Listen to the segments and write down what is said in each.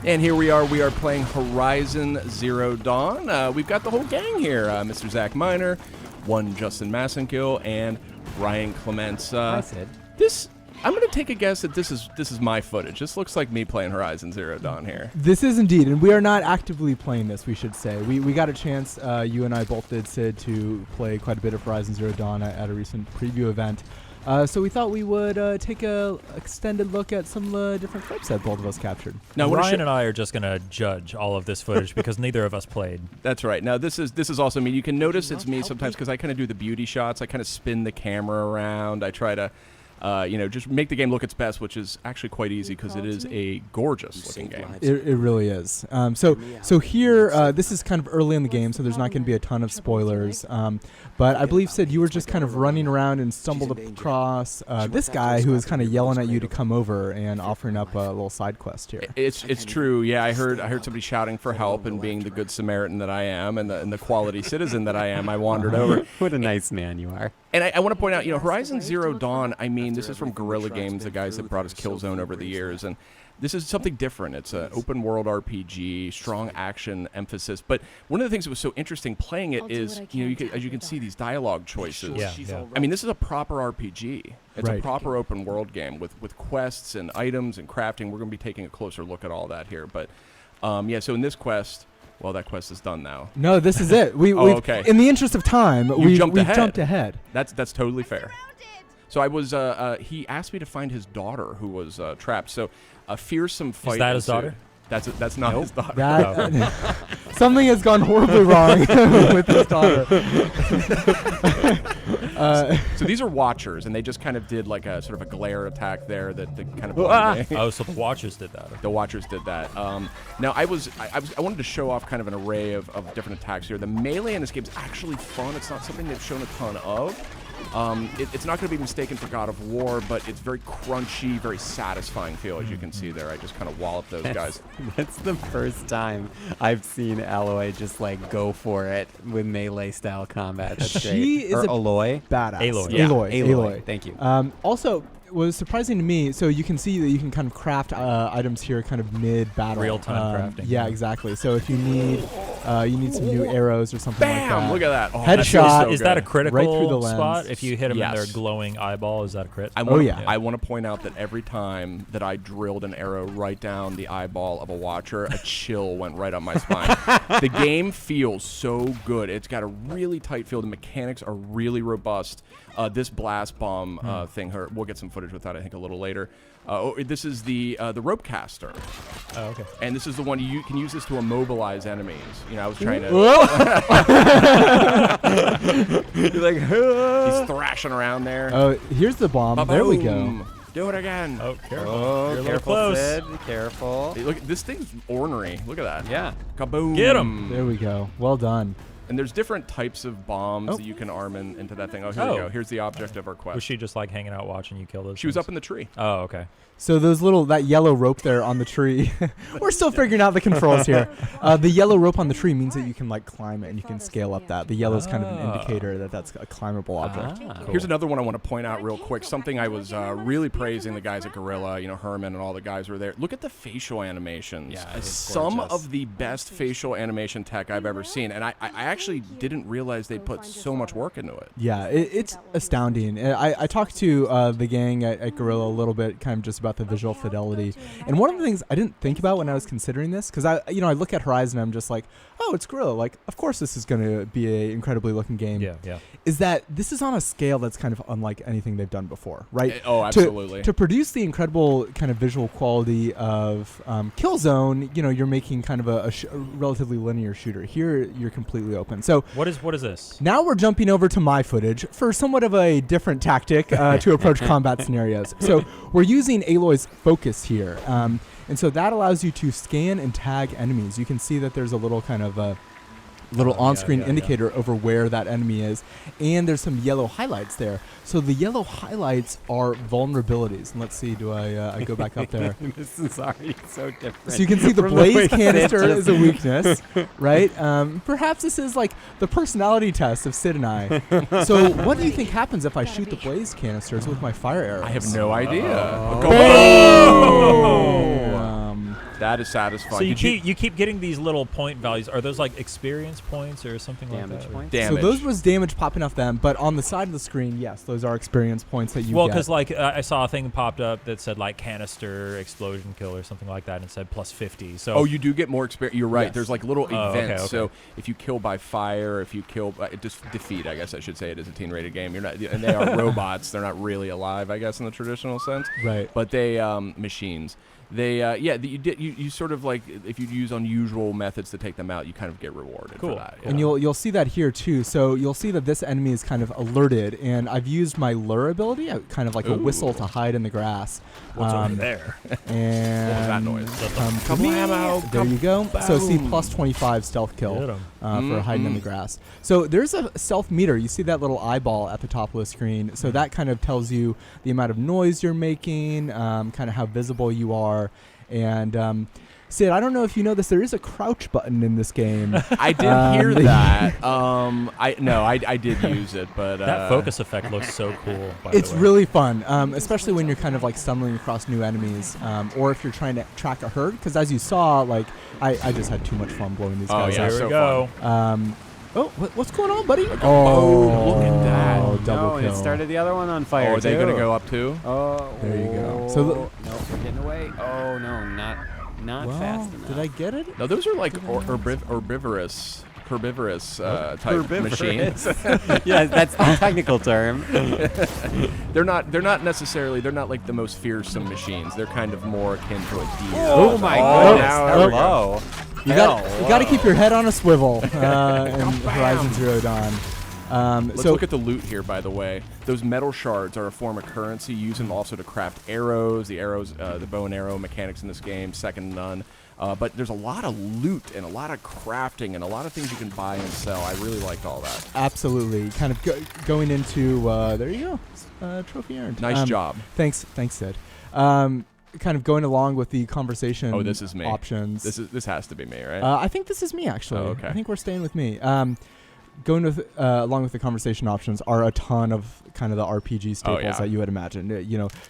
And here we are playing Horizon Zero Dawn. We've got the whole gang here. Mr. Zach Miner, one Justin Massenkill, and Ryan Clements. Hi, Sid. I'm going to take a guess that this is my footage. This looks like me playing Horizon Zero Dawn here. This is indeed, and we are not actively playing this, we should say. We got a chance, you and I both did, Sid, to play quite a bit of Horizon Zero Dawn at a recent preview event. So we thought we would take a extended look at some different clips that both of us captured. Now, Ryan and I are just going to judge all of this footage because neither of us played. That's right. Now, this is also me. You can notice it's me sometimes because I kind of do the beauty shots. I kind of spin the camera around. I try to... just make the game look its best, which is actually quite easy because it is a gorgeous-looking game. It really is. So here, this is kind of early in the game, so there's not going to be a ton of spoilers. But I believe, Sid, you were just kind of running around and stumbled across this guy who was kind of yelling at you to come over and offering up a little side quest here. It's true. Yeah, I heard somebody shouting for help, and being the good Samaritan that I am and the quality citizen that I am, I wandered over. What a nice man you are. And I want to point out, Horizon Zero Dawn, I mean, this is from Guerrilla Games, the guys that brought us Killzone over the years, and this is something different. It's an open-world RPG, strong action emphasis, but one of the things that was so interesting playing it is, as you can see, these dialogue choices. Yeah. I mean, this is a proper RPG. It's Right. a proper open-world game with quests and items and crafting. We're going to be taking a closer look at all that here, but so in this quest... Well, that quest is done now. No, this is it. Okay. In the interest of time, we've jumped ahead. That's totally fair. So I was. He asked me to find his daughter, who was trapped. So a fearsome fight. Is that his daughter? That's not his daughter. Something has gone horribly wrong with his daughter. So these are Watchers, and they just kind of did like a sort of a glare attack there that kind of blinded me. Oh, so the Watchers did that. The Watchers did that. Now I wanted to show off kind of an array of different attacks here. The melee in this game is actually fun. It's not something they've shown a ton of. It's not going to be mistaken for God of War, but it's very crunchy, very satisfying feel, as you can see there. I just kind of walloped those guys. That's the first time I've seen Alloy just like go for it with melee style combat. That's She great. is or a Aloy. Badass. Aloy. Yeah. Aloy. Thank you. Also, what was surprising to me, so you can see that you can kind of craft items here kind of mid-battle. Real-time crafting. Yeah, exactly. So if you need some new arrows or something Bam! like that. Look at that. Oh, Headshot. Is that a critical Right through the lens. spot? If you hit him in Yes. their glowing eyeball, is that a crit? I want to point out that every time that I drilled an arrow right down the eyeball of a Watcher, a chill went right up my spine. The game feels so good. It's got a really tight feel. The mechanics are really robust. This blast bomb thing, we'll get some footage with that, I think, a little later. This is the rope caster. Oh, okay. And this is the one you can use this to immobilize enemies. I was trying to... You're like, He's thrashing around there. Oh, here's the bomb. Ba-boom. There we go. Do it again. Oh, careful. oh, You're a little careful, close. Sid. Careful. Hey, look, this thing's ornery. Look at that. Yeah. Kaboom. Get 'em. There we go. Well done. And there's different types of bombs that you can arm into that thing. Oh, here we go. Here's the object of our quest. Was she just like hanging out watching you kill those? She was things? up in the tree. Oh, okay. So that yellow rope there on the tree, we're still figuring out the controls here. The yellow rope on the tree means that you can like climb it and you can scale up that. The yellow is kind of an indicator that that's a climbable object. Cool. Here's another one I want to point out real quick. Something I was really praising the guys at Guerrilla, Herman and all the guys were there. Look at the facial animations. Yeah, it's Some gorgeous. of the best facial animation tech I've ever seen. And I actually didn't realize they put so much work into it. Yeah, it's astounding. I talked to the gang at Guerrilla a little bit, kind of just about the visual fidelity. And one of the things I didn't think about when I was considering this, because I look at Horizon, I'm just like, oh, it's Guerrilla. Like, of course this is going to be an incredibly looking game. Yeah. Is that this is on a scale that's kind of unlike anything they've done before, right? Oh, absolutely. To produce the incredible kind of visual quality of Killzone, you're making kind of a relatively linear shooter. Here, you're completely open. So What is this? now we're jumping over to my footage for somewhat of a different tactic to approach combat scenarios. So we're using Aloy's focus here. And so that allows you to scan and tag enemies. You can see that there's a little kind of little on-screen indicator over where that enemy is, and there's some yellow highlights there. So the yellow highlights are vulnerabilities. And let's see, do I go back up there? This is already so different. So you can see the from way blaze Sid canister just- is a weakness, right? Perhaps this is like the personality test of Sid and I. So what do you think happens if I shoot the blaze canisters with my fire arrows? I have no idea. Boom! That is satisfying. So you keep getting these little point values. Are those like experience points or something like Damage that? points? Damage. So those was damage popping off them, but on the side of the screen, yes, those are experience points that you Well, get. because like I saw a thing popped up that said like canister explosion kill or something like that, and it said +50. So Oh, you do get more experience. You're right. Yes. There's like little Oh, okay, events. okay. So if you kill by fire, if you kill defeat, I guess I should say it is a teen-rated game. You're not, and they are robots. They're not really alive, I guess, in the traditional sense. Right. But they machines. They you sort of like if you use unusual methods to take them out, you kind of get rewarded Cool. for that. And you'll see that here too. So you'll see that this enemy is kind of alerted, and I've used my lure ability, kind of like a whistle to hide in the grass. what's over there? And What was that noise? come to me. Kablammo, There you go. So see kaboom. plus 25 stealth kill Get 'em. for hiding in the grass. So there's a stealth meter. You see that little eyeball at the top of the screen. So that kind of tells you the amount of noise you're making, kind of how visible you are. And Sid, I don't know if you know this. There is a crouch button in this game. I did hear that. I did use it, but That focus effect looks so cool. By It's the way. really fun, especially when you're kind of like stumbling across new enemies, or if you're trying to track a herd. Because as you saw, like I just had too much fun blowing these Oh, guys yeah, up. Here so we go. What's going on, buddy? Oh, look at that. Oh, double No, kill. it started the other one on fire. Oh, are they gonna too. go up too? Oh, There you go. So no, we're getting away. Oh no, not Well, fast enough. did I get it? No, those are like herbivorous type machines. Yeah, that's the technical term. They're not necessarily. They're not like the most fearsome machines. They're kind of more akin to a deer. Oh my goodness! Hello. You got to keep your head on a swivel in Horizon Zero Dawn. Let's So look at the loot here, by the way. Those metal shards are a form of currency. Use them also to craft arrows. The bow and arrow mechanics in this game, second to none. But there's a lot of loot and a lot of crafting and a lot of things you can buy and sell. I really liked all that. absolutely, kind of going into there you go, trophy earned. Nice job. Thanks, Sid. Kind of going along with the conversation. Oh, this is me. Options. This has to be me, right? I think this is me actually. Oh, okay. I think we're staying with me. Going with along with the conversation options are a ton of kind of the RPG staples yeah. that you would imagine.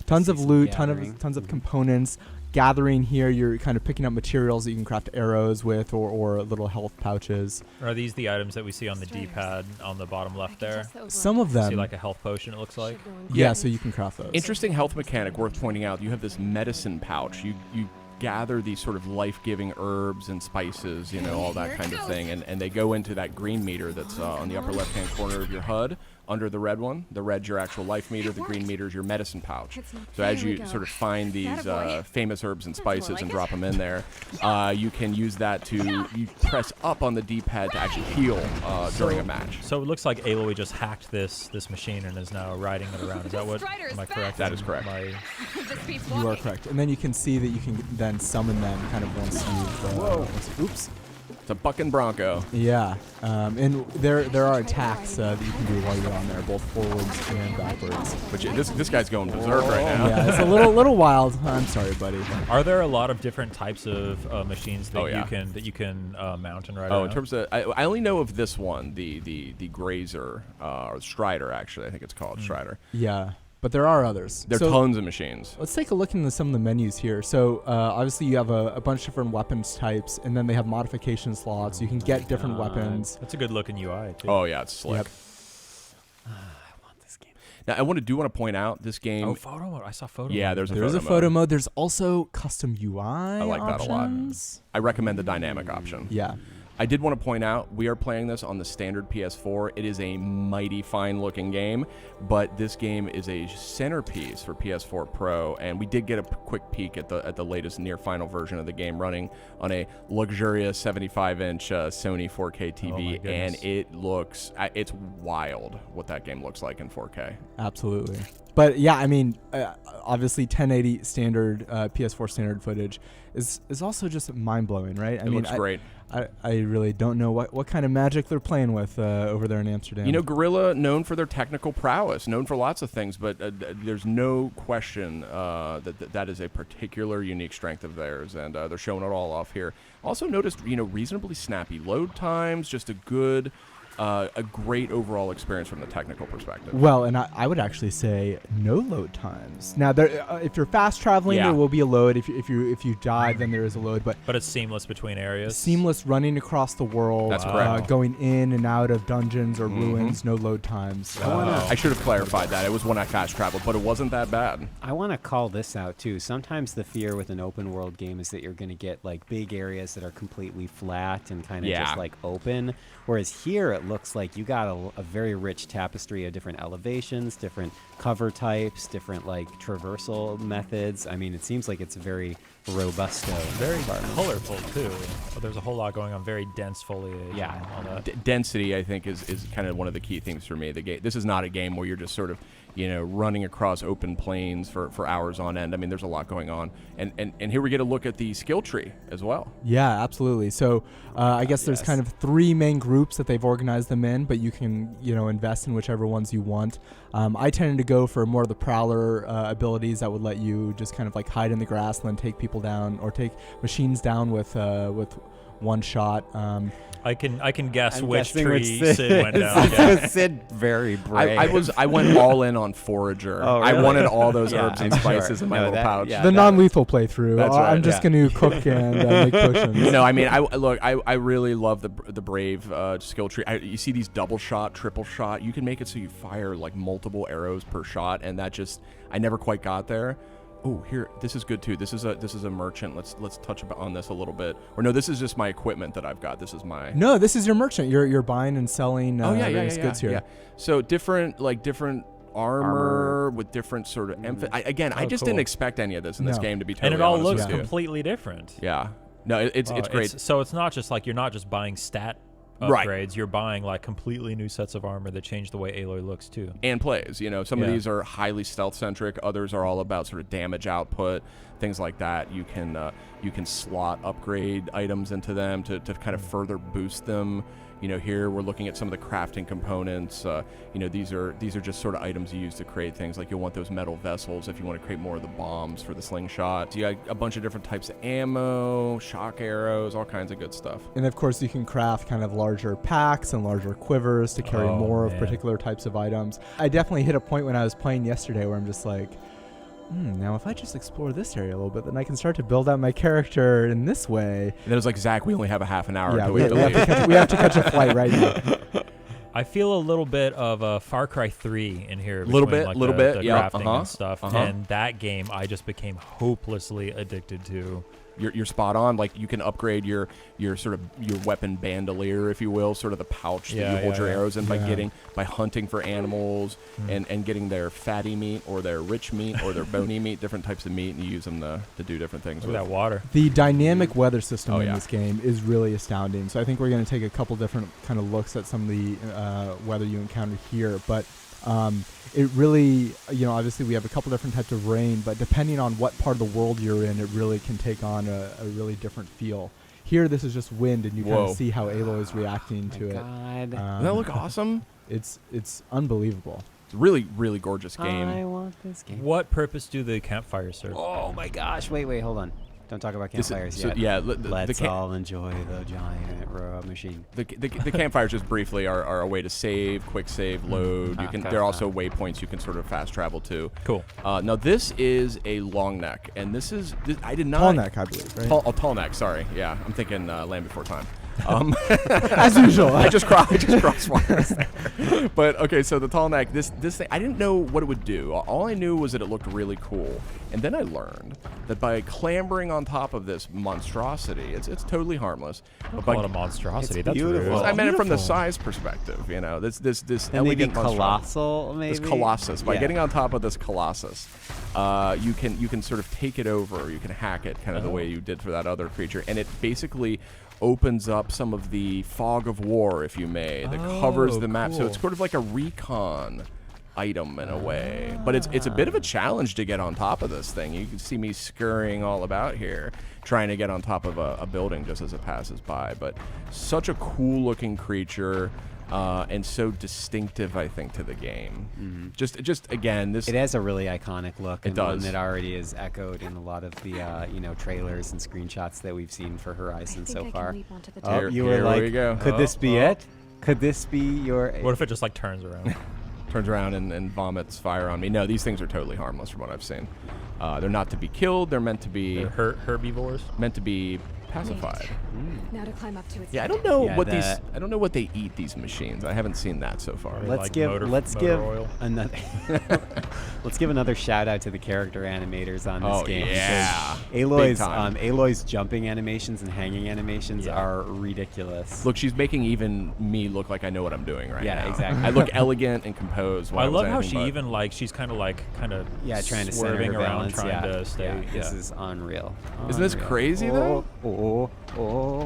Tons of some loot, gathering. tons of components. Gathering here, you're kind of picking up materials that you can craft arrows with, or little health pouches. Are these the items that we see on the D-pad on the bottom left there? Some of them, See like a health potion, it looks like. yeah. So you can craft those. Interesting health mechanic worth pointing out. You have this medicine pouch. You gather these sort of life-giving herbs and spices, all that kind of thing, and they go into that green meter that's on the upper left-hand corner of your HUD. Under the red one, the red's your actual life meter, the green meter's your medicine pouch. So as you sort of find these famous herbs and spices and drop them in there, you can use that you press up on the D-pad to actually heal during a match. So it looks like Aloy just hacked this machine and is now riding it around. Is that what? Am I correct? That is in correct. You are correct. And then you can see that you can then summon them kind of once you've. Oops. It's a bucking bronco. Yeah, and there are attacks that you can do while you're on there, both forwards and backwards. Which this guy's going berserk right now. Yeah, it's a little wild. I'm sorry, buddy. Are there a lot of different types of machines that Oh, yeah. you can mount and ride Oh, around? in terms of, I only know of this one, the Grazer, or Strider, actually. I think it's called Strider. Yeah, but there are others. There are So tons of machines. let's take a look into some of the menus here. So obviously you have a bunch of different weapons types, and then they have modification slots. You can get different weapons. That's a good looking UI too. Oh, yeah, it's slick. Yep. I want this game. Now, I want to point out this game. Oh, photo mode. I saw photo Yeah, mode. there's a There's photo a photo mode. mode. There's also custom UI like that a lot. options. I recommend the dynamic option. Yeah. I did want to point out, we are playing this on the standard PS4. It is a mighty fine-looking game, but this game is a centerpiece for PS4 Pro, and we did get a quick peek at the latest near-final version of the game running on a luxurious 75-inch Sony 4K Oh my TV, and goodness. it's wild what that game looks like in 4K. Absolutely. But yeah, I mean, obviously 1080 standard PS4 standard footage is also just mind-blowing, right? I It looks great. I really don't know what kind of magic they're playing with over there in Amsterdam. Guerrilla, known for their technical prowess, known for lots of things, but there's no question that is a particular unique strength of theirs, and they're showing it all off here. Also noticed, reasonably snappy load times, just a good a great overall experience from the technical perspective. Well, and I would actually say no load times. Now, there, if you're fast traveling, Yeah. there will be a load. If you die, then there is a load. But But it's seamless between areas. seamless running across the world, That's correct. going in and out of dungeons or Mhm. ruins, no load times. I should have clarified that. It was when I fast traveled, but it wasn't that bad. I want to call this out too. Sometimes the fear with an open world game is that you're going to get like big areas that are completely flat and kind of Yeah. just like open. Whereas here it looks like you got a very rich tapestry of different elevations, different cover types, different like traversal methods. I mean, it seems like it's a very robusto. Very colorful too. There's a whole lot going on. Very dense foliage. Yeah. And all that. Density, I think, is kind of one of the key things for me. The game. This is not a game where you're just sort of, running across open plains for hours on end. I mean, there's a lot going on, and here we get a look at the skill tree as well. Yeah, absolutely. So I guess there's kind of 3 main groups that they've organized them in, but you can invest in whichever ones you want. I tended to go for more of the prowler abilities that would let you just kind of like hide in the grass and then take people down or take machines down with one shot. I can guess I'm which guessing tree which Sid went down. Yeah. Sid very brave. I went all in on forager. Oh, I really? wanted all those Yeah, herbs and I'm sure. spices in my No, little that- pouch. yeah. The that- non-lethal playthrough. That's right, I'm just going to cook and make potions. No, I mean, I really love the brave skill tree. You see these double shot, triple shot. You can make it so you fire like multiple arrows per shot, and that just I never quite got there. Oh, here, this is good too. This is a merchant. Let's touch on this a little bit. Or no, this is just my equipment that I've got. This is my. No, this is your merchant. You're buying and selling various goods here. Yeah. So different armor with different sort of emphasis. I just didn't expect any of this in this No. game, to be And totally it all honest looks with you. completely different. Yeah. No, it's great. So it's not just like you're not just buying stat Right. upgrades. You're buying like completely new sets of armor that change the way Aloy looks too. And plays. Some of Yeah. these are highly stealth centric. Others are all about sort of damage output, things like that. You can slot upgrade items into them to kind of further boost them. Here we're looking at some of the crafting components. These are just sort of items you use to create things. Like you'll want those metal vessels if you want to create more of the bombs for the slingshot. You got a bunch of different types of ammo, shock arrows, all kinds of good stuff. And of course, you can craft kind of larger packs and larger quivers to carry Oh, more of man. particular types of items. I definitely hit a point when I was playing yesterday where I'm just like, now if I just explore this area a little bit, then I can start to build out my character in this way. And then it was like, Zach, we only have a half an hour Yeah, until we we have to leave. we have to catch a flight right now. I feel a little bit of Far Cry 3 in here. Little between, bit, like, little the bit, yeah, crafting and stuff. uh-huh. And that game I just became hopelessly addicted to. You're spot on. Like you can upgrade your sort of your weapon bandolier, if you will, sort of the pouch that you hold your arrows in by hunting for animals and getting their fatty meat or their rich meat or their bony meat, different types of meat, and you use them to do different things Look with. at that water. The dynamic weather system Oh, in yeah. this game is really astounding. So I think we're going to take a couple different kind of looks at some of the weather you encounter here. But it really, obviously we have a couple different types of rain, but depending on what part of the world you're in, it really can take on a really different feel. Here, this is just wind, and you kind Whoa. of see how Aloy is reacting to it. God. Doesn't that look awesome? It's unbelievable. It's a really, really gorgeous game. I want this game. What purpose do the campfires serve? Oh my gosh! Wait, hold on. Don't talk about campfires yet. The Let's all enjoy the giant machine. The campfires just briefly are a way to save, quick save, load. You can. Okay. They're also waypoints you can sort of fast travel to. Cool. Now this is a long neck, and this I did not. Tall neck, I believe, right? Tall neck. Sorry, yeah, I'm thinking Land Before Time. As usual. I just crossed wires there. But okay, so the tall neck. This thing, I didn't know what it would do. All I knew was that it looked really cool, and then I learned that by clambering on top of this monstrosity, it's totally harmless. But Call it by a monstrosity. It's That's beautiful. rude. I meant it from the Beautiful. size perspective. This And maybe elegant monstrosity. colossal, maybe. This colossus. By Yeah. getting on top of this colossus, you can sort of take it over. You can hack it, kind of the way you did for that other creature, and it basically opens up some of the fog of war, if you may, that covers the map. So cool. it's sort of like a recon item in a way, but it's a bit of a challenge to get on top of this thing. You can see me scurrying all about here, trying to get on top of a building just as it passes by. But such a cool looking creature. And so distinctive, I think, to the game. Just again, this It has a really iconic look. And one does. that already is echoed in a lot of the trailers and screenshots that we've seen for Horizon so far. Oh, You here were like, we go. could this be it? Could this be your? What if it just like turns around? Turns around and vomits fire on me. No, these things are totally harmless from what I've seen. They're not to be killed. They're meant to be They're herbivores. meant to be pacified. Now to climb up to its Yeah, I don't know Yeah, what that- I don't know what they eat, these machines. I haven't seen that so far. Let's like give motor oil. another let's give another shout out to the character animators on this Oh, game. yeah. because Aloy's Big time. Aloy's jumping animations and hanging animations Yeah. are ridiculous. Look, she's making even me look like I know what I'm doing right Yeah, now. exactly. I look elegant and composed. When I love was how anything she but- even like she's kind of trying to center swerving her around, balance. trying to stay. Yeah, this is unreal. Isn't this Unreal. crazy, though? Oh,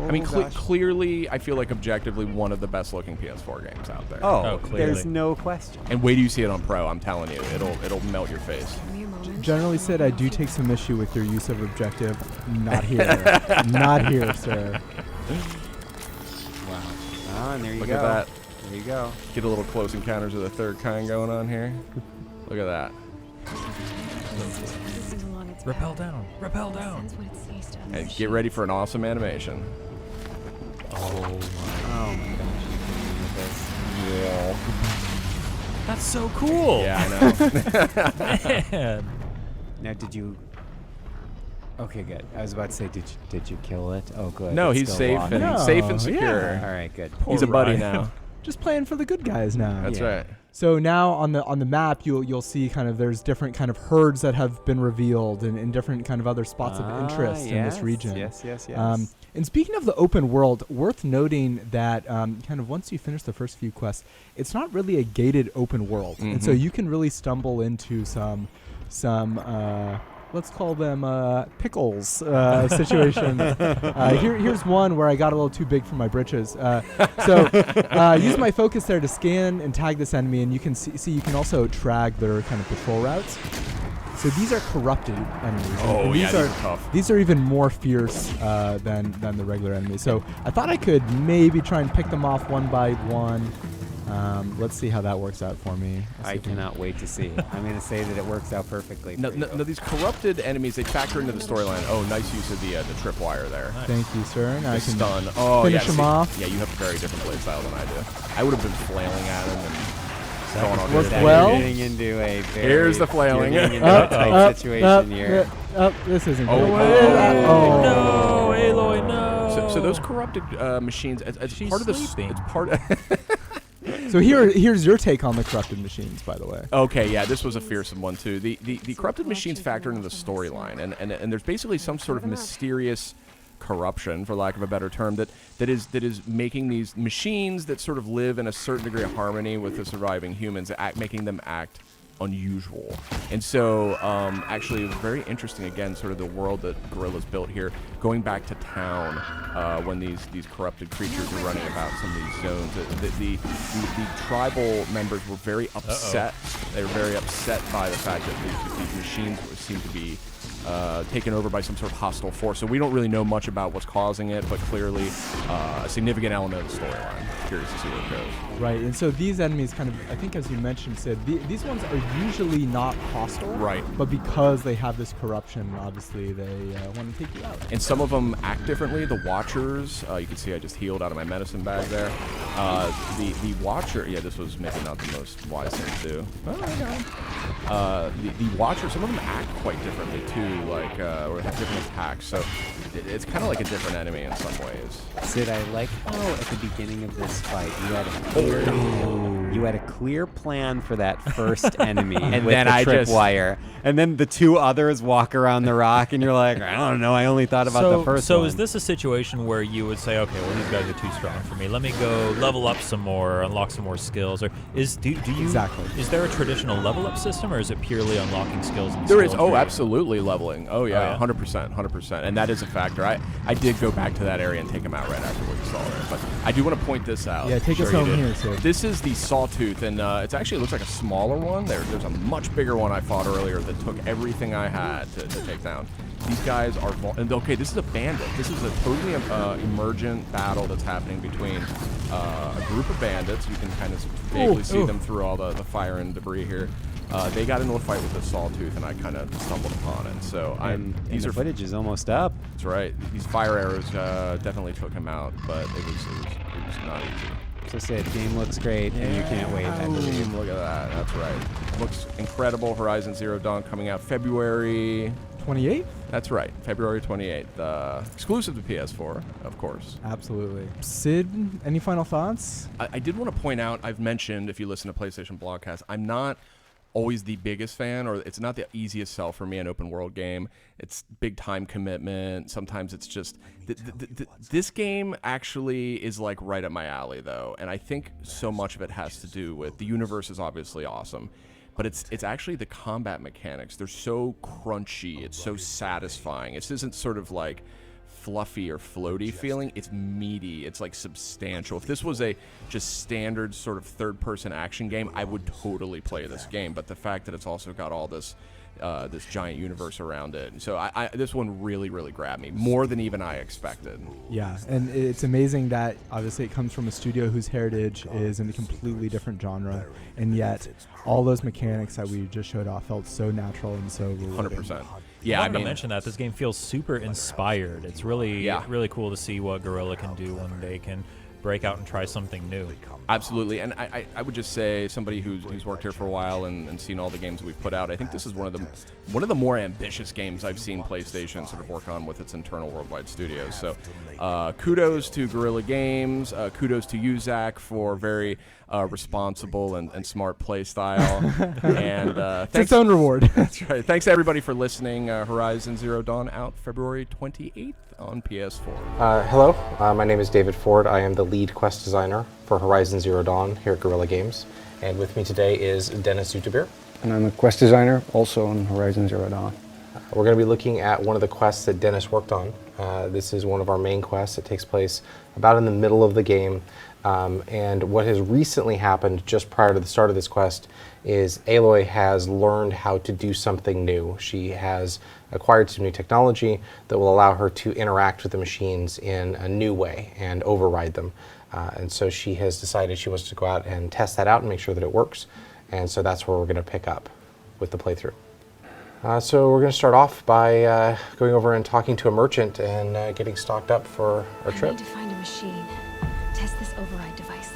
I mean, gosh. clearly, I feel like objectively one of the best looking PS4 games out there. Oh, clearly. there's no question. And wait till you see it on Pro. I'm telling you, it'll melt your face. Give me a moment. Generally said, I do take some issue with your use of objective. Not here. Not here, sir. Wow. Oh, and there you Look go. at that. There you go. Get a little close encounters of the third kind going on here. Look at that. Cruising along its Rappel path. down. Rappel down. Sense what its taste of. And get ready for an awesome animation. Oh my gosh, you kidding me with this? Yeah. That's so cool. Yeah, I know. Man. Now, did you? Okay, good. I was about to say, did you kill it? Oh, good. No, It's he's still safe walking. and safe and No, secure. yeah. All right, good. He's a buddy Ryan. now. Just playing for the good guys now. That's Yeah. right. So now on the map, you'll see kind of there's different kind of herds that have been revealed and different kind of other spots of interest in this region. Yes. And speaking of the open world, worth noting that kind of once you finish the first few quests, it's not really a gated open world, and so Mhm. you can really stumble into some let's call them pickles situations. Here's one where I got a little too big for my britches. Use my focus there to scan and tag this enemy, and you can see you can also track their kind of patrol routes. So these are corrupted enemies. and Yeah, these these are are tough. these are even more fierce than the regular enemies. So I thought I could maybe try and pick them off one by one. Let's see how that works out for me. Let's see I if we- cannot wait to see. I'm going to say that it works out perfectly. No, for you. no, these corrupted enemies, they factor into the storyline. Oh, nice use of the tripwire there. Thank you, sir. Now I The can stun. Oh, finish yeah, him see- off. Yeah, you have a very different play style than I do. I would have been flailing at him and going all Worked good. well. You're getting into a very, Here's the flailing. You're getting into a tight situation here. This isn't Oh, good. oh, No, Aloy, no. So those corrupted machines, it's She's part of the. sleeping. It's part. So here's your take on the corrupted machines, by the way. Okay, yeah, this was a fearsome one too. The corrupted machines factor into the storyline, and there's basically some sort of mysterious corruption, for lack of a better term, that is making these machines that sort of live in a certain degree of harmony with the surviving humans, making them act unusual. And so actually it was very interesting, again, sort of the world that Guerrilla's built here, going back to town when these corrupted creatures are running about some of these zones. The tribal members were very upset. They were very upset by the fact that these machines seem to be taken over by some sort of hostile force. So we don't really know much about what's causing it, but clearly a significant element of the storyline. Curious to see where it goes. Right, and so these enemies kind of, I think as you mentioned, Sid, these ones are usually not hostile. Right. But because they have this corruption, obviously they want to take you out. And some of them act differently. The Watchers, you can see I just healed out of my medicine bag there. The Watcher, yeah, this was maybe not the most wise thing to do. The Watcher, some of them act quite differently too, like, or have different attacks. So it's kind of like a different enemy in some ways. Sid, I like how at the beginning of this fight you had a clear plan for that first enemy And with then the I just- tripwire, and then the two others walk around the rock, and you're like, I don't know, I only thought about the first So one. is this a situation where you would say, okay, well, these guys are too strong for me. Let me go level up some more, unlock some more skills, or do you Exactly. Is there a traditional level up system, or is it purely unlocking skills? And There is, skill tree? absolutely leveling. Oh yeah, yeah? 100%, and that is a factor. I did go back to that area and take him out right after what you saw there. But I do want to point this out. Yeah, take us Sure you home did. here, Sid. This is the Sawtooth, and it actually looks like a smaller one. There's a much bigger one I fought earlier that took everything I had to take down. These guys are, and okay, this is a bandit. This is a totally emergent battle that's happening between a group of bandits. You can kind of vaguely see them through all the fire and debris here. They got into a fight with the Sawtooth, and I kind of stumbled upon it. So and these the are footage is almost up. That's right. These fire arrows definitely took him out, but it was not easy. So Sid, game looks great, and you can't wait, I believe. Look at that. That's right. Looks incredible. Horizon Zero Dawn coming out February 28th? That's right. February 28th. Exclusive to PS4, of course. Absolutely. Sid, any final thoughts? I did want to point out, I've mentioned, if you listen to PlayStation Blogcast, I'm not always the biggest fan, or it's not the easiest sell for me an open world game. It's big time commitment. Sometimes it's just this game actually is like right up my alley though, and I think so much of it has to do with the universe is obviously awesome, but it's actually the combat mechanics. They're so crunchy. It's so satisfying. It isn't sort of like fluffy or floaty feeling. It's meaty. It's like substantial. If this was a just standard sort of third-person action game, I would totally play this game. But the fact that it's also got all this this giant universe around it, so this one really grabbed me more than even I expected. Yeah, and it's amazing that obviously it comes from a studio whose heritage is in a completely different genre, and yet all those mechanics that we just showed off felt so natural and so rewarding. 100%. Yeah, I I wanted mean, to mention that this game feels super inspired. It's really cool to see what Guerrilla can do when they can break out and try something new. absolutely. And I would just say, somebody who's worked here for a while and seen all the games we've put out, I think this is one of the more ambitious games I've seen PlayStation sort of work on with its internal worldwide studios. So kudos to Guerrilla Games, kudos to you, Zach, for very responsible and smart play style. And It's thanks, its own reward. that's right. Thanks to everybody for listening. Horizon Zero Dawn out February 28th on PS4. Hello, my name is David Ford. I am the lead quest designer for Horizon Zero Dawn here at Guerrilla Games. And with me today is Dennis ZOETEBIER. And I'm a quest designer also on Horizon Zero Dawn. We're going to be looking at one of the quests that Dennis worked on. This is one of our main quests. It takes place about in the middle of the game. And what has recently happened just prior to the start of this quest is Aloy has learned how to do something new. She has acquired some new technology that will allow her to interact with the machines in a new way and override them. And so she has decided she wants to go out and test that out and make sure that it works. And so that's where we're going to pick up with the playthrough. So we're going to start off by going over and talking to a merchant and getting stocked up for our I trip. need to find a machine. Test this override device.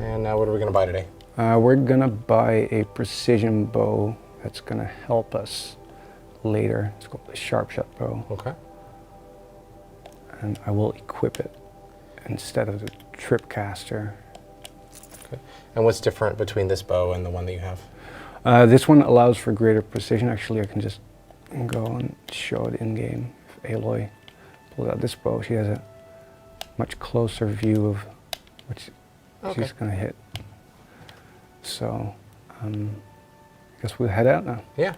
And what are we going to buy today? We're gonna buy a precision bow that's gonna help us later. It's called the Sharp Shot bow. Okay. And I will equip it instead of the trip caster. Okay. And what's different between this bow and the one that you have? This one allows for greater precision. Actually, I can just go and show it in game. If Aloy pulls out this bow, she has a much closer view of what she's gonna hit. So, I guess we'll head out now. Yeah.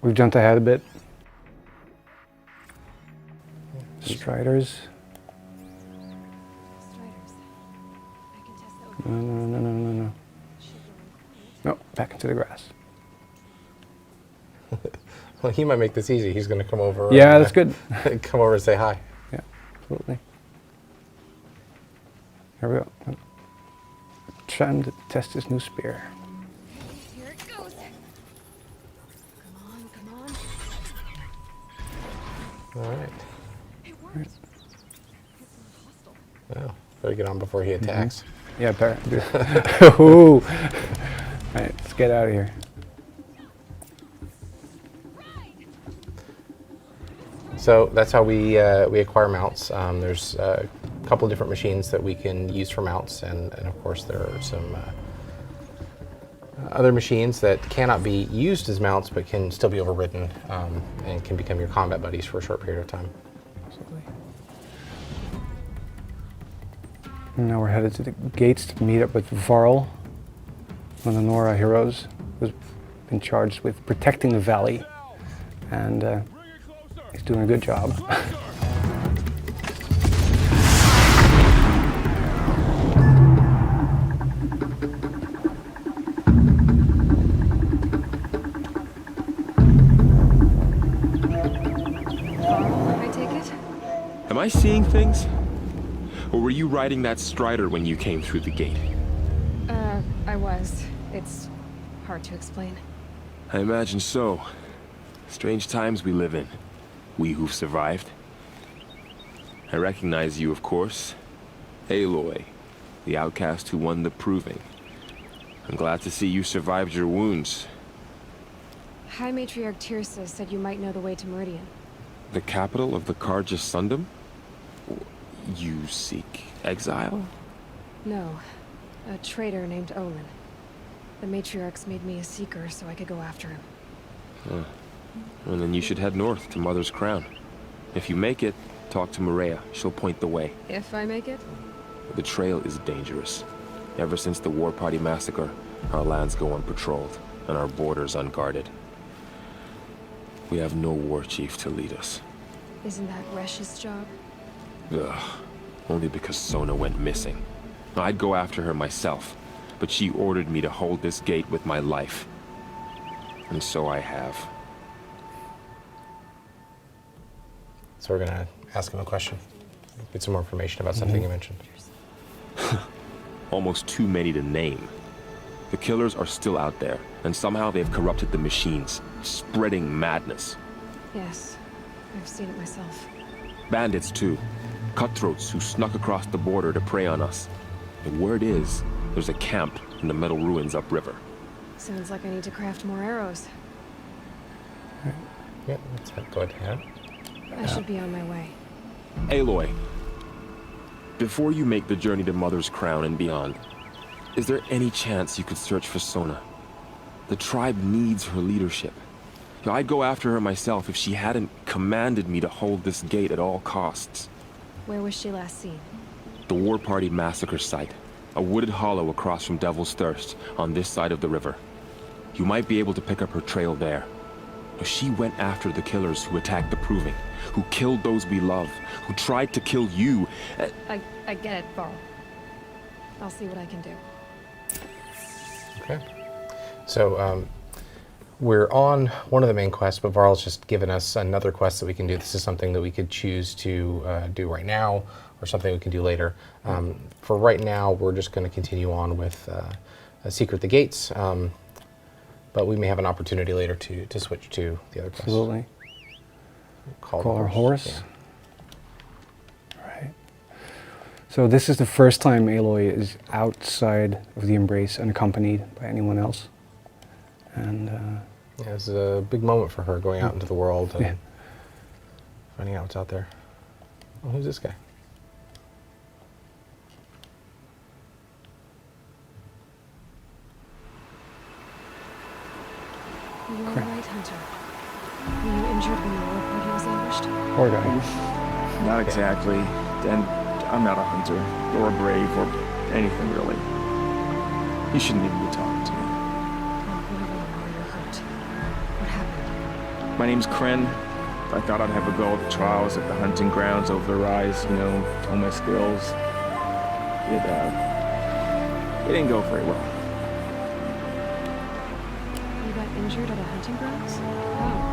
We've jumped ahead a bit. Striders. Striders. I can test the No, override. no, no, no, no, no. No, back into the grass. Well, he might make this easy. He's going to come over. Yeah, and, that's good. come over and say hi. Yeah, absolutely. Here we go. Trying to test this new spear. Here it goes. Come on. All right. It worked. Well, better get on before he attacks. Yeah, better. Ooh. All right, let's get out of here. So that's how we acquire mounts. There's a couple of different machines that we can use for mounts, and of course there are some other machines that cannot be used as mounts but can still be overridden and can become your combat buddies for a short period of time. Absolutely. And now we're headed to the gates to meet up with Varl, one of the Nora heroes, who's been charged with protecting the valley, and he's doing a good job. I take it? Am I seeing things? Or were you riding that strider when you came through the gate? I was. It's hard to explain. I imagine so. Strange times we live in. We who've survived. I recognize you, of course. Aloy, the outcast who won the proving. I'm glad to see you survived your wounds. High Matriarch Tirsa said you might know the way to Meridian. The capital of the Carja Sundom? You seek exile? No. A traitor named Olin. The Matriarchs made me a seeker so I could go after him. And then you should head north to Mother's Crown. If you make it, talk to Maria. She'll point the way. If I make it? The trail is dangerous. Ever since the War Party massacre, our lands go unpatrolled, and our borders unguarded. We have no war chief to lead us. Isn't that Resh's job? Ugh. Only because Sona went missing. I'd go after her myself, but she ordered me to hold this gate with my life. And so I have. So we're gonna ask him a question. Get some more information about something you mentioned. Almost too many to name. The killers are still out there, and somehow they've corrupted the machines, spreading madness. Yes. I've seen it myself. Bandits, too. Cutthroats who snuck across the border to prey on us. The word is, there's a camp in the metal ruins upriver. Sounds like I need to craft more arrows. Yeah, let's go ahead. I should be on my way. Aloy, before you make the journey to Mother's Crown and beyond, is there any chance you could search for Sona? The tribe needs her leadership. I'd go after her myself if she hadn't commanded me to hold this gate at all costs. Where was she last seen? The War Party massacre site. A wooded hollow across from Devil's Thirst, on this side of the river. You might be able to pick up her trail there. She went after the killers who attacked the Proving, who killed those we love, who tried to kill you. I get it, Varl. I'll see what I can do. Okay. So, we're on one of the main quests, but Varl's just given us another quest that we can do. This is something that we could choose to do right now, or something we can do later. For right now, we're just going to continue on with Secret the Gates, but we may have an opportunity later to switch to the other quest. Absolutely. Call our horse. Yeah. Right. So this is the first time Aloy is outside of the Embrace unaccompanied by anyone else. And yeah, it's a big moment for her, going out into the world and finding out what's out there. Oh, who's this guy? You were right, Hunter. Were you injured when the war party was ambushed? poor guy. Not exactly. And I'm not a hunter, or a brave, or anything really. You shouldn't even be talking to me. What happened? My name's Kren. I thought I'd have a go at the trials at the hunting grounds over the rise, you know, hone my skills. It didn't go very well. You got injured at a hunting grounds? How?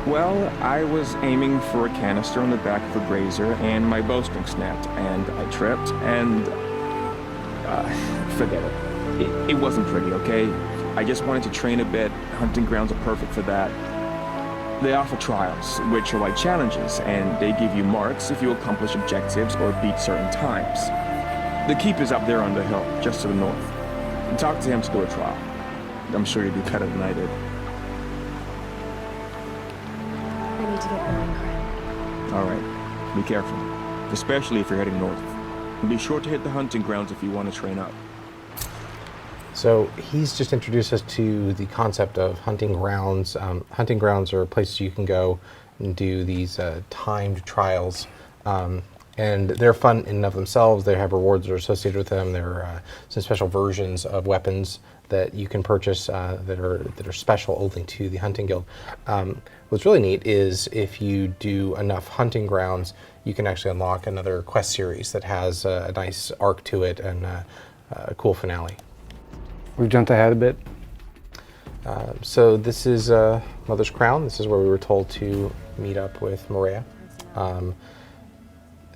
Well, I was aiming for a canister on the back of a grazer, and my bowstring snapped, and I tripped, and forget it. It wasn't pretty, okay? I just wanted to train a bit. Hunting grounds are perfect for that. They offer trials, which are like challenges, and they give you marks if you accomplish objectives or beat certain times. The keep is up there on the hill, just to the north. Talk to him to do a trial. I'm sure you'll do better than I did. I need to get going, Kren. All right, be careful, especially if you're heading north. And be sure to hit the hunting grounds if you want to train up. So he's just introduced us to the concept of hunting grounds. Hunting grounds are places you can go and do these timed trials. And they're fun in and of themselves. They have rewards that are associated with them. There are some special versions of weapons that you can purchase that are special only to the hunting guild. What's really neat is if you do enough hunting grounds, you can actually unlock another quest series that has a nice arc to it and a cool finale. We've jumped ahead a bit. So this is Mother's Crown. This is where we were told to meet up with Maria.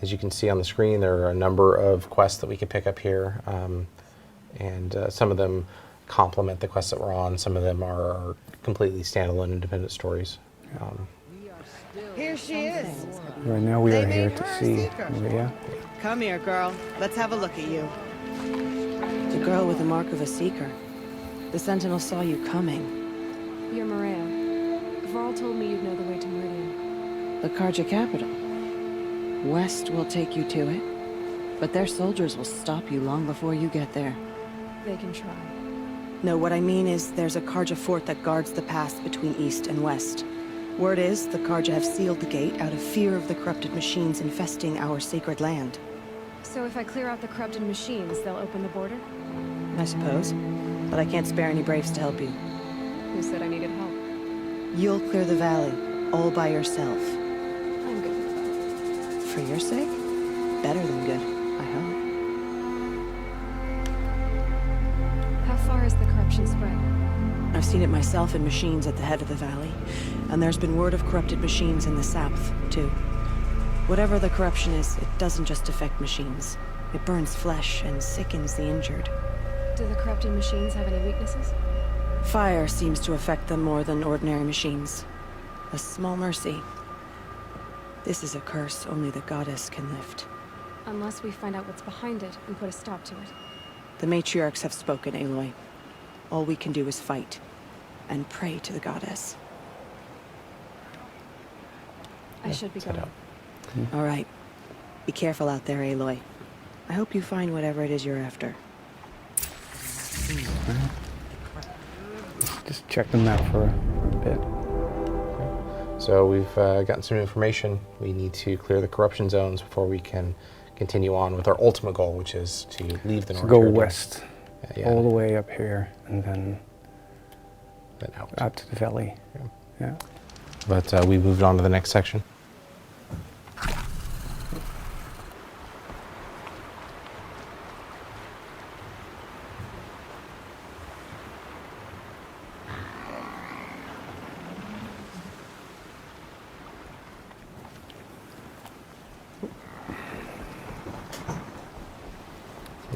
As you can see on the screen, there are a number of quests that we can pick up here, and some of them complement the quests that we're on. Some of them are completely standalone, independent stories. Here she is. Right now we They are here made to her a see seeker. Maria. Come here, girl. Let's have a look at you. The girl with the mark of a seeker. The Sentinel saw you coming. You're Maria. Varl told me you'd know the way to Meridian. The Karja capital. West will take you to it, but their soldiers will stop you long before you get there. They can try. No, what I mean is there's a Karja fort that guards the pass between East and West. Word is, the Karja have sealed the gate out of fear of the corrupted machines infesting our sacred land. So if I clear out the corrupted machines, they'll open the border? I suppose. But I can't spare any braves to help you. Who said I needed help? You'll clear the valley, all by yourself. I'm good with that. For your sake? Better than good, I hope. How far has the corruption spread? I've seen it myself in machines at the head of the valley, and there's been word of corrupted machines in the south, too. Whatever the corruption is, it doesn't just affect machines. It burns flesh and sickens the injured. Do the corrupted machines have any weaknesses? Fire seems to affect them more than ordinary machines. A small mercy. This is a curse only the goddess can lift. Unless we find out what's behind it and put a stop to it. The matriarchs have spoken, Aloy. All we can do is fight, and pray to the goddess. I should be going. All right. Be careful out there, Aloy. I hope you find whatever it is you're after. Just check them out for a bit. So we've gotten some information. We need to clear the corruption zones before we can continue on with our ultimate goal, which is to leave the So North go Territory. west, all the way up here, and then out to the valley. Yeah. But we moved on to the next section.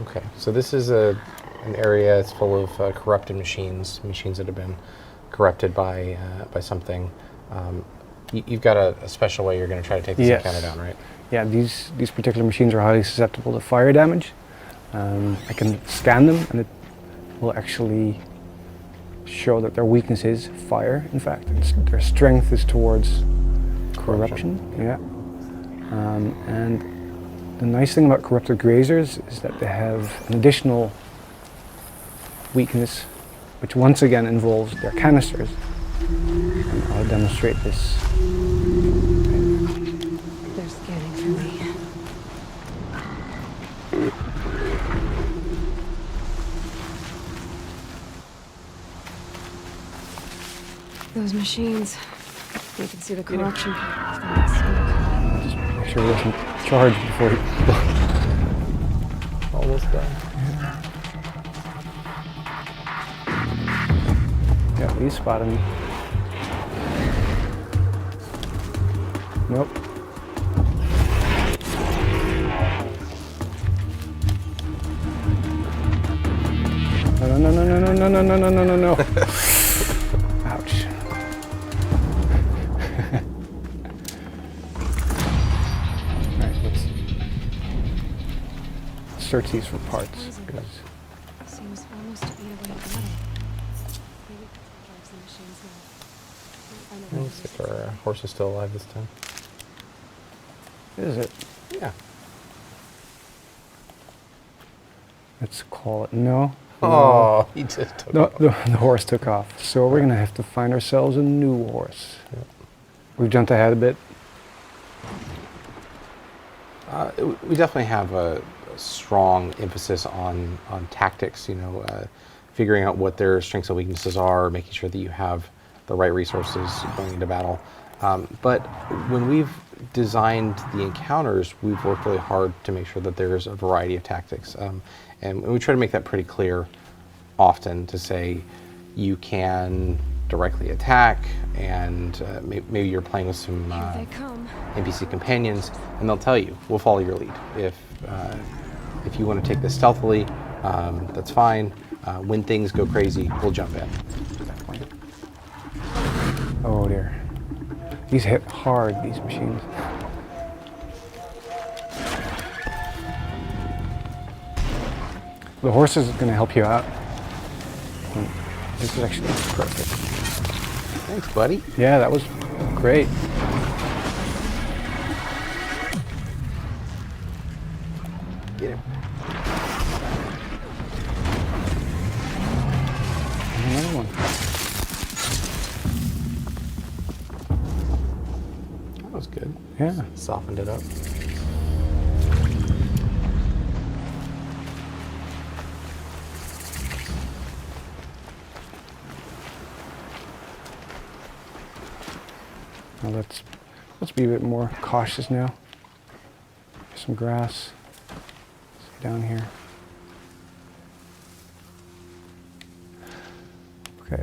Okay, so this is an area that's full of corrupted machines that have been corrupted by something. You've got a special way you're going to try to take this encounter down, right? Yeah, these particular machines are highly susceptible to fire damage. I can scan them, and it will actually show that their weakness is fire. In fact, their strength is towards corruption. Yeah, and the nice thing about corrupted grazers is that they have an additional weakness, which once again involves their canisters. And I'll demonstrate this. They're scanning for me. Those machines. You can see the corruption from that smoke. Just make sure he doesn't charge before he... Almost done. Yeah, he's spotted me. Nope. No. Ouch. Alright, let's search these for parts. Seems almost to be the way to battle. Maybe that's what drives the machines now. Looks like our horse is still alive this time. Is it? Yeah. Let's call it. No. Oh, he just took off. The horse took off. So we're going to have to find ourselves a new horse. Yep. We've jumped ahead a bit. We definitely have a strong emphasis on tactics, figuring out what their strengths and weaknesses are, making sure that you have the right resources going into battle. But when we've designed the encounters, we've worked really hard to make sure that there's a variety of tactics. And we try to make that pretty clear often to say you can directly attack, and maybe you're playing with some NPC companions, and they'll tell you, we'll follow your lead. If you want to take this stealthily, that's fine. When things go crazy, we'll jump in at that point. Oh dear. These hit hard, these machines. The horse is going to help you out. This is actually perfect. Thanks, buddy. Yeah, that was great. Get him. Another one. That was good. Yeah. Softened it up. Now let's be a bit more cautious now. Some grass. See down here. Okay.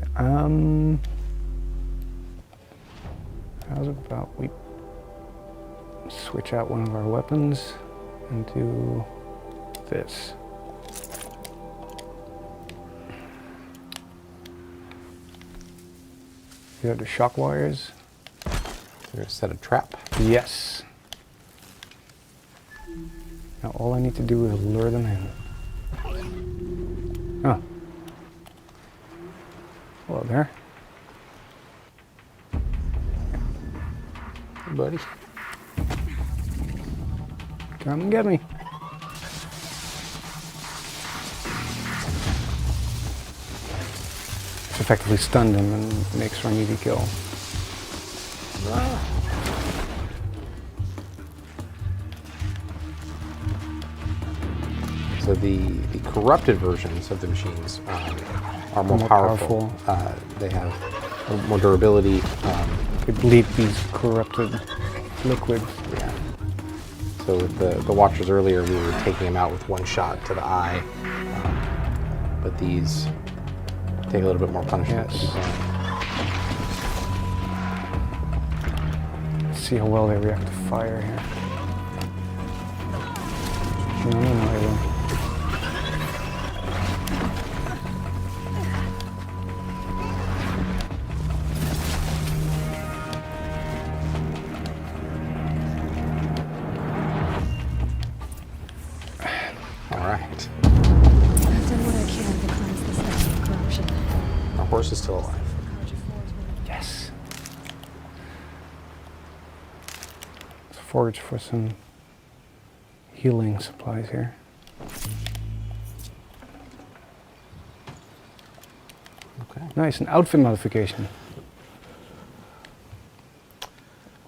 How's about we switch out one of our weapons and do this. You have the shock wires. You're gonna set a trap. Yes. Now all I need to do is lure them in. Oh. Hello there. Hey, buddy. Come and get me. It's effectively stunned him and makes for an easy kill. So the corrupted versions of the machines are more powerful. They have more durability. They bleed these corrupted liquids. Yeah. So with the Watchers earlier, we were taking them out with one shot to the eye. But these take a little bit more punishment. Yes. Let's see how well they react to fire here. No, they won't. Horse is still alive. Yes. Let's forage for some healing supplies here. Okay. Nice, an outfit modification.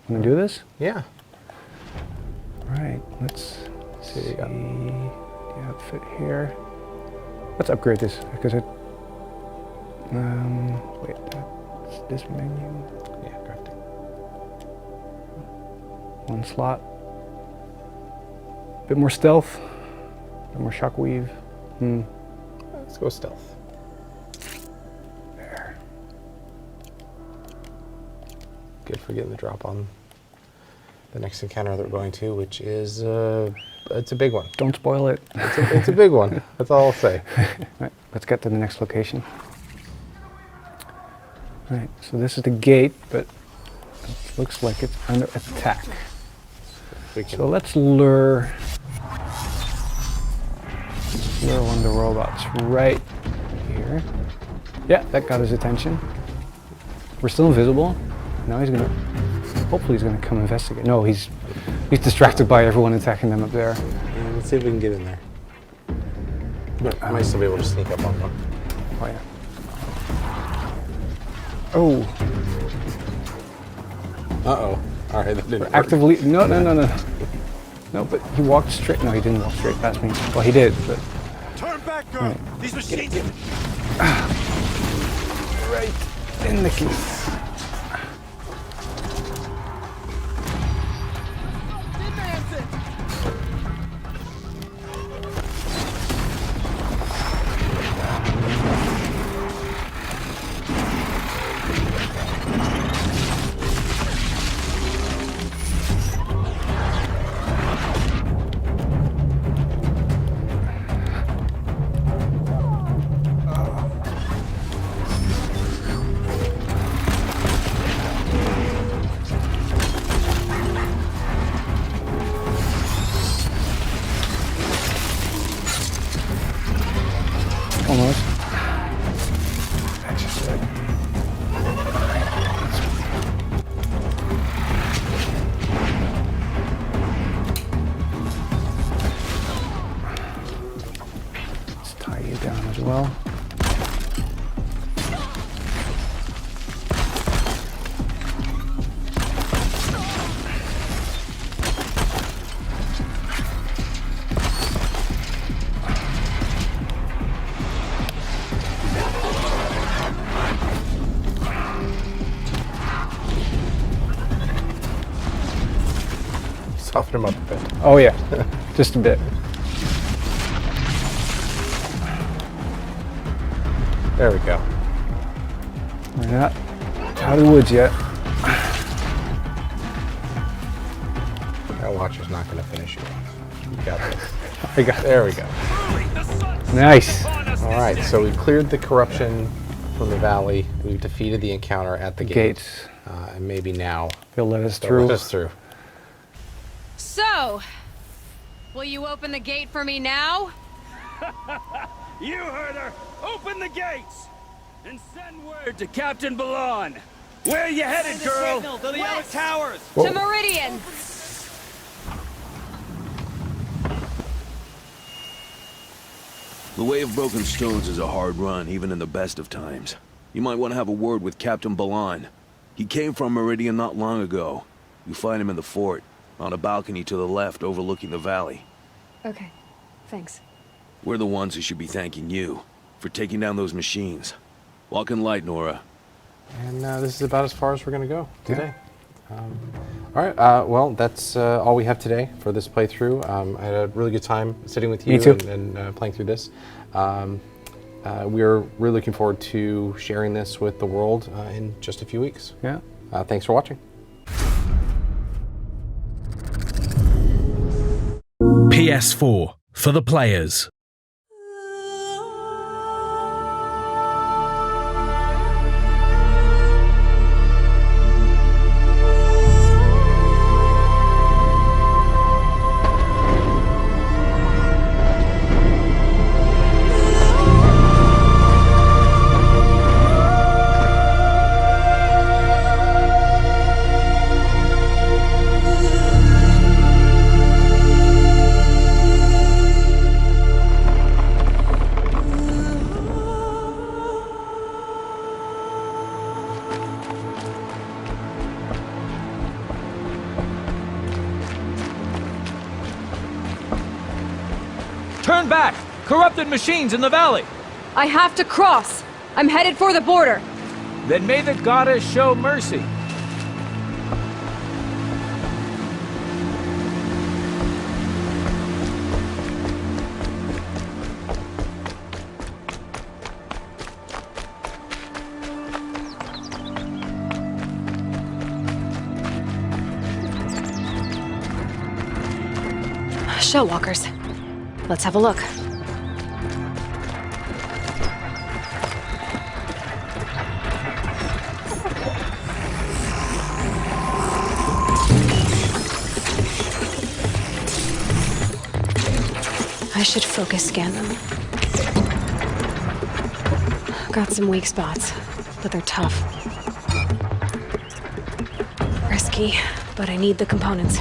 Want to do this? Yeah. Right, let's See what you got. the outfit here. Let's upgrade this because it. Wait, that's this menu. Yeah, crafting. One slot. Bit more stealth. Bit more shockweave. Let's go stealth. There. Good for getting the drop on the next encounter that we're going to, which is it's a big one. Don't spoil it. It's a big one. That's all I'll say. Right, let's get to the next location. Right, so this is the gate, but it looks like it's under attack. So let's lure one of the robots right here. Yeah, that got his attention. We're still invisible. Now he's gonna, hopefully he's gonna come investigate. No, he's distracted by everyone attacking them up there. And let's see if we can get in there. But I might still be able to sneak up on one. Oh yeah. Oh. Uh-oh. All right, that didn't work. Actively, no. No, but he walked straight, no, he didn't walk straight past me. Well, he did, but. Turn back, girl. Right. These machines. Right in the keys. Soften him up a bit. Oh yeah, just a bit. There we go. We're not out of the woods yet. That watcher's not going to finish you off. You got this. I got. There we go. Nice. All right, so we cleared the corruption from the valley. We've defeated the encounter at the gates. And maybe now they'll let us they'll through. Let us through. So, will you open the gate for me now? You heard her! Open the gates! And send word to Captain Balon! Where are you headed, girl? Signal to the outer towers! To Meridian! The way of broken stones is a hard run, even in the best of times. You might want to have a word with Captain Balon. He came from Meridian not long ago. You find him in the fort, on a balcony to the left overlooking the valley. Okay, thanks. We're the ones who should be thanking you for taking down those machines. Walk in light, Nora. And this is about as far as we're going to go today. All right, well, that's all we have today for this playthrough. I had a really good time sitting with you and playing through this. We're really looking forward to sharing this with the world in just a few weeks. Yeah. Thanks for watching. PS4 for the players. Turn back! Corrupted machines in the valley! I have to cross! I'm headed for the border! Then may the goddess show mercy. Shellwalkers. Let's have a look. I should focus scan them. Got some weak spots, but they're tough. Risky, but I need the components.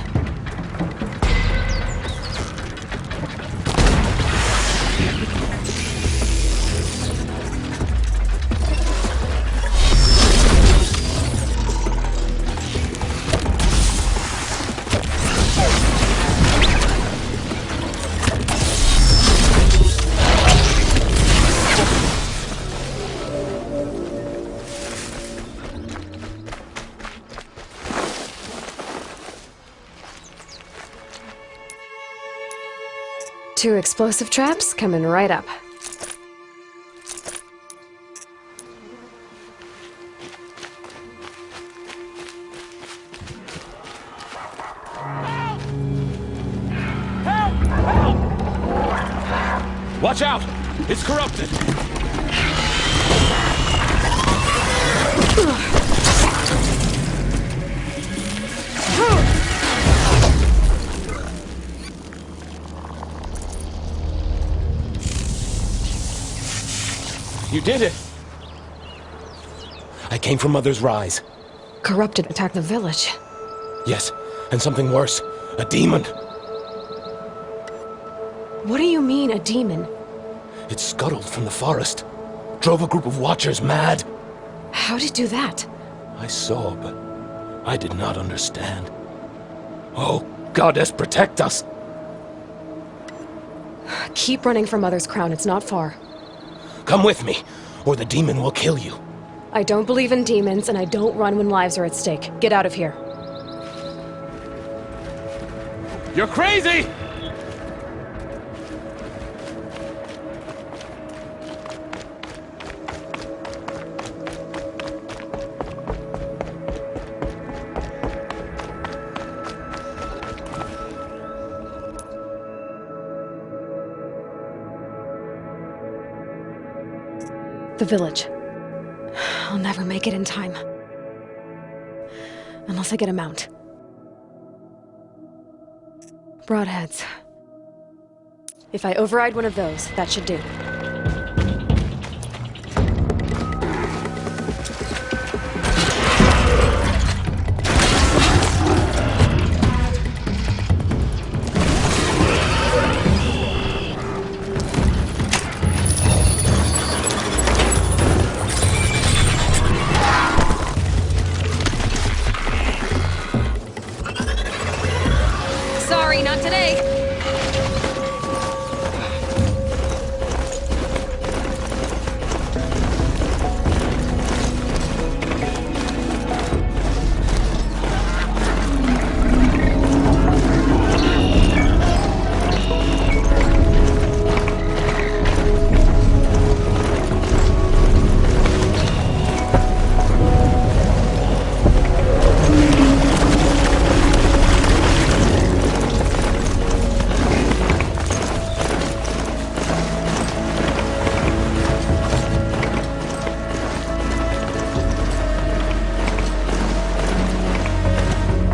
Two explosive traps coming right up. Watch out! It's corrupted! You did it! I came from Mother's Rise. Corrupted attacked the village. Yes, and something worse. A demon. What do you mean, a demon? It scuttled from the forest. Drove a group of watchers mad. How'd it do that? I saw, but I did not understand. Oh, Goddess, protect us! Keep running for Mother's Crown, it's not far. Come with me, or the demon will kill you. I don't believe in demons, and I don't run when lives are at stake. Get out of here. You're crazy! The village. I'll never make it in time. Unless I get a mount. Broadheads. If I override one of those, that should do. Sorry, not today.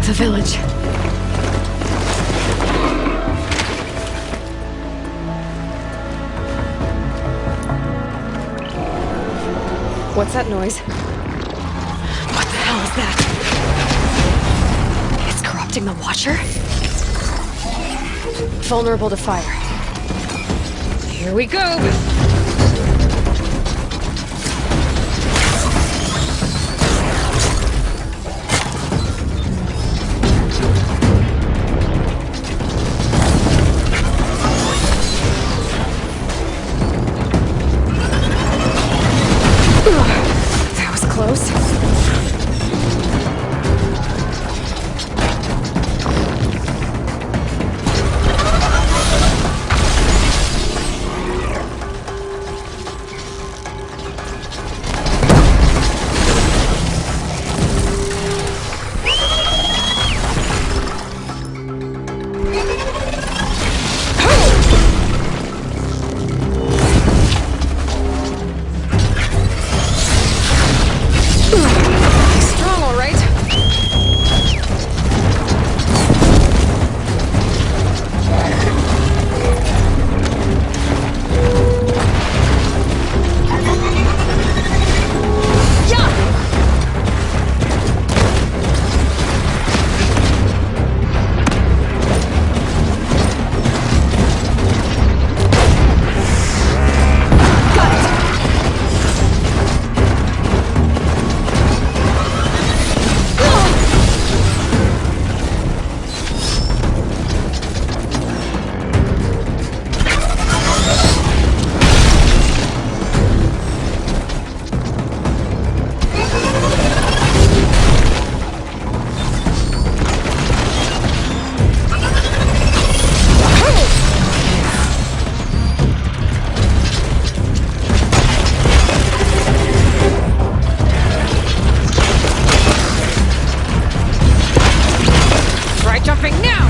The village. What's that noise? What the hell is that? It's corrupting the Watcher? Vulnerable to fire. Here we go! That was close. Strong, all right. Try jumping now!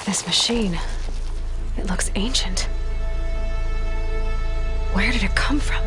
This machine, it looks ancient. Where did it come from?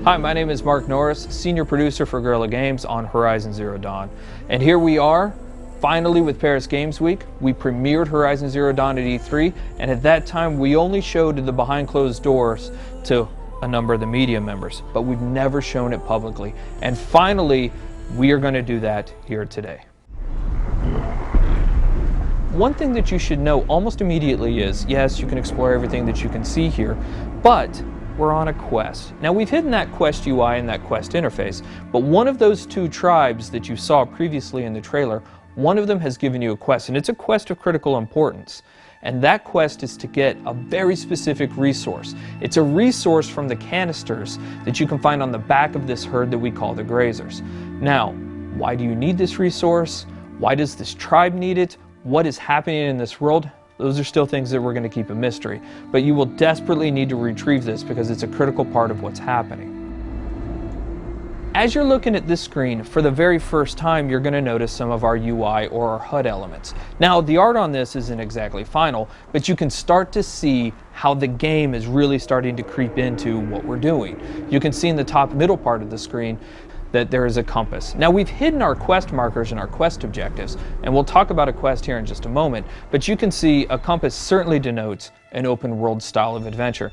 Hi, my name is Mark Norris, Senior Producer for Guerrilla Games on Horizon Zero Dawn. And here we are, finally with Paris Games Week. We premiered Horizon Zero Dawn at E3, and at that time we only showed the behind closed doors to a number of the media members, but we've never shown it publicly. And finally, we are going to do that here today. One thing that you should know almost immediately is, yes, you can explore everything that you can see here, but we're on a quest. Now, we've hidden that quest UI and that quest interface, but one of those two tribes that you saw previously in the trailer, one of them has given you a quest, and it's a quest of critical importance. And that quest is to get a very specific resource. It's a resource from the canisters that you can find on the back of this herd that we call the grazers. Now, why do you need this resource? Why does this tribe need it? What is happening in this world? Those are still things that we're going to keep a mystery. But you will desperately need to retrieve this because it's a critical part of what's happening. As you're looking at this screen, for the very first time, you're going to notice some of our UI or our HUD elements. Now, the art on this isn't exactly final, but you can start to see how the game is really starting to creep into what we're doing. You can see in the top middle part of the screen that there is a compass. Now, we've hidden our quest markers and our quest objectives, and we'll talk about a quest here in just a moment, but you can see a compass certainly denotes an open world style of adventure.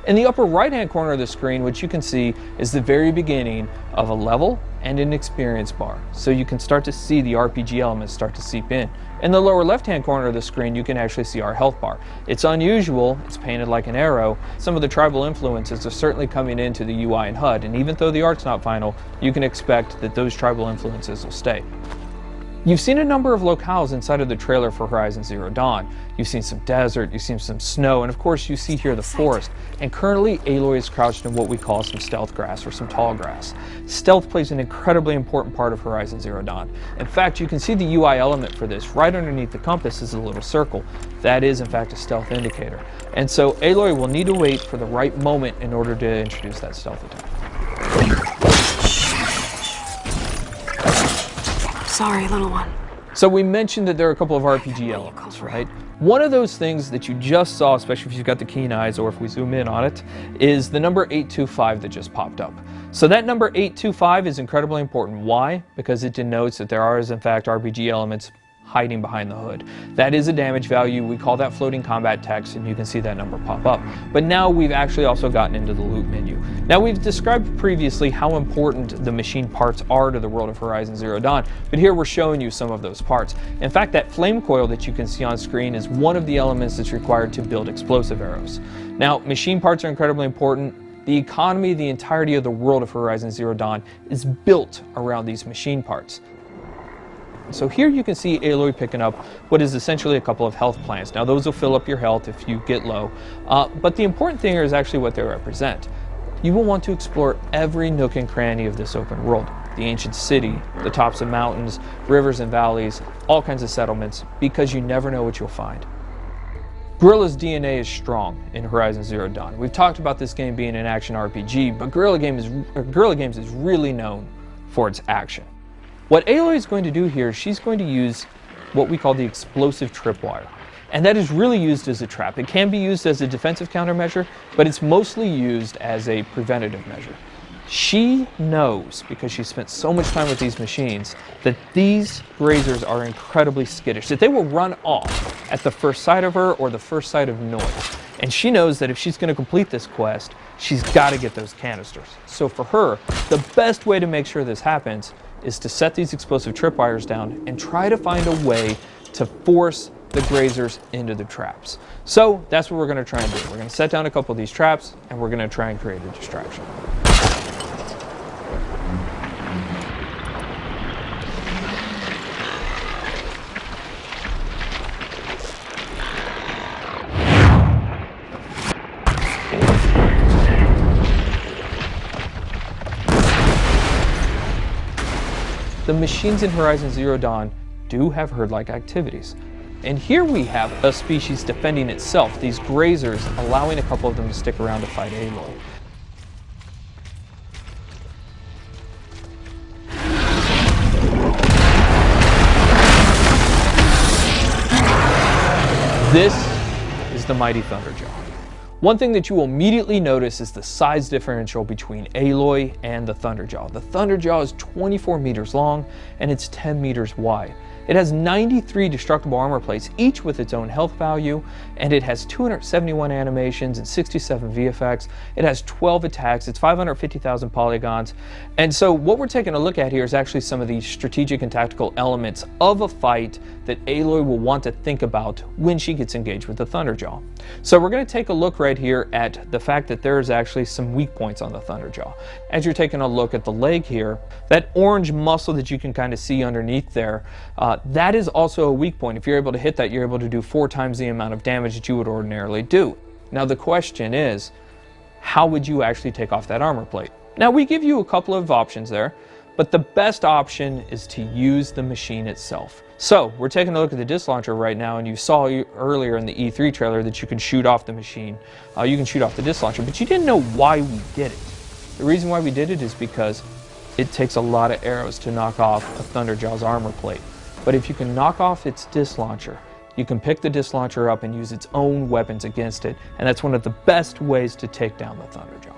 In the upper right hand corner of the screen, what you can see is the very beginning of a level and an experience bar, so you can start to see the RPG elements start to seep in. In the lower left hand corner of the screen, you can actually see our health bar. It's unusual, it's painted like an arrow. Some of the tribal influences are certainly coming into the UI and HUD, and even though the art's not final, you can expect that those tribal influences will stay. You've seen a number of locales inside of the trailer for Horizon Zero Dawn. You've seen some desert, you've seen some snow, and of course you see here the forest. And currently Aloy is crouched in what we call some stealth grass or some tall grass. Stealth plays an incredibly important part of Horizon Zero Dawn. In fact, you can see the UI element for this. Right underneath the compass is a little circle. That is in fact a stealth indicator. And so Aloy will need to wait for the right moment in order to introduce that stealth attack. Sorry, little one. So we mentioned that there are a couple of RPG elements, right? One of those things that you just saw, especially if you've got the keen eyes or if we zoom in on it, is the number 825 that just popped up. So that number 825 is incredibly important. Why? Because it denotes that there are, in fact, RPG elements hiding behind the hood. That is a damage value. We call that floating combat text, and you can see that number pop up. But now we've actually also gotten into the loot menu. Now, we've described previously how important the machine parts are to the world of Horizon Zero Dawn, but here we're showing you some of those parts. In fact, that flame coil that you can see on screen is one of the elements that's required to build explosive arrows. Now, machine parts are incredibly important. The economy, the entirety of the world of Horizon Zero Dawn is built around these machine parts. So here you can see Aloy picking up what is essentially a couple of health plants. Now, those will fill up your health if you get low, but the important thing here is actually what they represent. You will want to explore every nook and cranny of this open world. The ancient city, the tops of mountains, rivers and valleys, all kinds of settlements, because you never know what you'll find. Guerrilla's DNA is strong in Horizon Zero Dawn. We've talked about this game being an action RPG, but Guerrilla Games is really known for its action. What Aloy is going to do here, she's going to use what we call the explosive tripwire. And that is really used as a trap. It can be used as a defensive countermeasure, but it's mostly used as a preventative measure. She knows, because she spent so much time with these machines, that these grazers are incredibly skittish, that they will run off at the first sight of her or the first sight of noise. And she knows that if she's going to complete this quest, she's got to get those canisters. So for her, the best way to make sure this happens is to set these explosive tripwires down and try to find a way to force the grazers into the traps. So that's what we're going to try and do. We're going to set down a couple of these traps, and we're going to try and create a distraction. The machines in Horizon Zero Dawn do have herd-like activities. And here we have a species defending itself, these grazers allowing a couple of them to stick around to fight Aloy. This is the mighty Thunderjaw. One thing that you will immediately notice is the size differential between Aloy and the Thunderjaw. The Thunderjaw is 24 meters long and it's 10 meters wide. It has 93 destructible armor plates, each with its own health value, and it has 271 animations and 67 VFX. It has 12 attacks, it's 550,000 polygons. And so what we're taking a look at here is actually some of the strategic and tactical elements of a fight that Aloy will want to think about when she gets engaged with the Thunderjaw. So we're going to take a look right here at the fact that there is actually some weak points on the Thunderjaw. As you're taking a look at the leg here, that orange muscle that you can kind of see underneath there, that is also a weak point. If you're able to hit that, you're able to do 4 times the amount of damage that you would ordinarily do. Now the question is, how would you actually take off that armor plate? Now we give you a couple of options there, but the best option is to use the machine itself. So we're taking a look at the disc launcher right now, and you saw earlier in the E3 trailer that you can shoot off the machine. You can shoot off the disc launcher, but you didn't know why we did it. The reason why we did it is because it takes a lot of arrows to knock off a Thunderjaw's armor plate. But if you can knock off its disc launcher, you can pick the disc launcher up and use its own weapons against it, and that's one of the best ways to take down the Thunderjaw.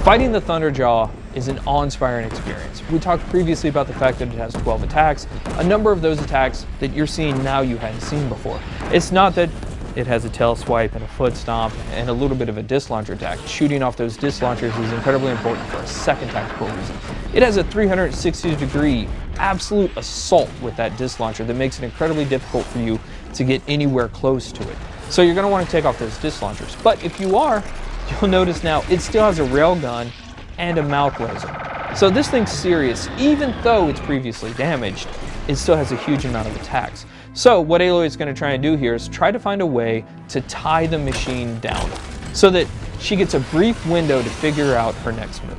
Fighting the Thunderjaw is an awe-inspiring experience. We talked previously about the fact that it has 12 attacks. A number of those attacks that you're seeing now you hadn't seen before. It's not that it has a tail swipe and a foot stomp and a little bit of a disc launcher attack. Shooting off those disc launchers is incredibly important for a second tactical reason. It has a 360-degree absolute assault with that disc launcher that makes it incredibly difficult for you to get anywhere close to it. So you're going to want to take off those disc launchers. But if you are, you'll notice now it still has a railgun and a mouth laser. So this thing's serious. Even though it's previously damaged, it still has a huge amount of attacks. So what Aloy is going to try and do here is try to find a way to tie the machine down so that she gets a brief window to figure out her next move.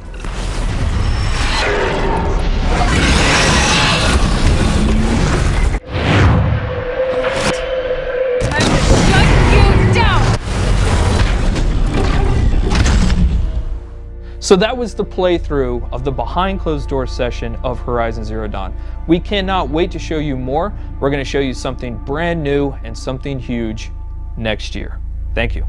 So that was the playthrough of the behind closed door session of Horizon Zero Dawn. We cannot wait to show you more. We're going to show you something brand new and something huge next year. Thank you.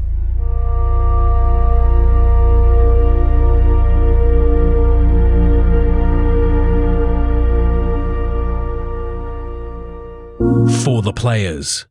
For the players.